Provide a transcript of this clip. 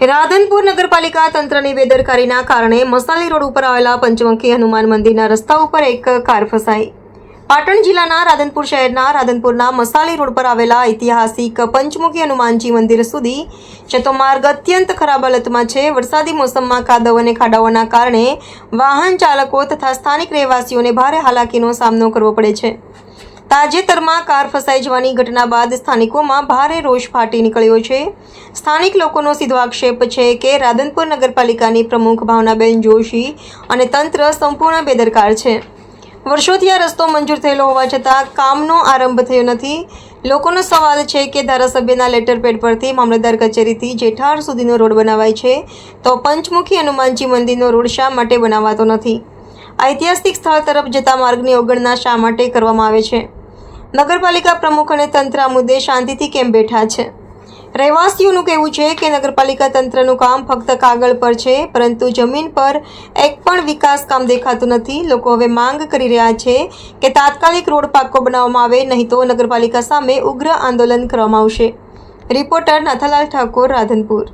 રાધનપુર નગરપાલિકા તંત્રની બેદરકારીના કારણે મસાલી રોડ ઉપર આવેલા પંચમુખી હનુમાન મંદિરના રસ્તા ઉપર એક કાર ફસાઈ. પાટણ જિલ્લાના રાધનપુર શહેરના રાધનપુરના મસાલી રોડ પર આવેલા ઐતિહાસિક પંચમુખી હનુમાનજી મંદિર સુધી જતો માર્ગ અત્યંત ખરાબ હાલતમાં છે. વરસાદી મોસમમાં કાદવ અને ખાડાઓના કારણે વાહન ચાલકો તથા સ્થાનિક રહેવાસીઓને ભારે હાલાકીનો સામનો કરવો પડે છે. તાજેતરમાં કાર ફસાઈ જવાની ઘટના બાદ સ્થાનિકોમાં ભારે રોષ ફાટી નીકળ્યો છે. સ્થાનિક લોકોનો સીધો આક્ષેપ છે કે રાધનપુર નગરપાલિકાની પ્રમુખ ભાવનાબેન જોશી અને તંત્ર સંપૂર્ણ બેદરકાર છે. વર્ષોથી આ રસ્તો મંજૂર થયેલો હોવા છતાં કામનો આરંભ થયો નથી. લોકોનો સવાલ છે કે ધારાસભ્યના લેટર પેડ પરથી મામલતદાર કચેરીથી જેઠાર સુધીનો રોડ બનાવાય છે તો પંચમુખી હનુમાનજી મંદિરનો રોડ શા માટે બનાવાતો નથી? ઐતિહાસિક સ્થળ તરફ જતા માર્ગની અવગણના શા માટે કરવામાં આવે છે? નગરપાલિકા પ્રમુખ અને તંત્ર આ મુદ્દે શાંતિથી કેમ બેઠા છે? રહેવાસીઓનું કહેવું છે કે નગરપાલિકા તંત્રનું કામ ફક્ત કાગળ પર છે, પરંતુ જમીન પર એક પણ વિકાસ કામ દેખાતું નથી. લોકો હવે માંગ કરી રહ્યા છે કે તાત્કાલિક રોડ પાક્કો બનાવવામાં આવે, નહીં તો નગરપાલિકા સામે ઉગ્ર આંદોલન કરવામાં આવશે. રિપોર્ટર નાથાલાલ ઠાકોર, રાધનપુર.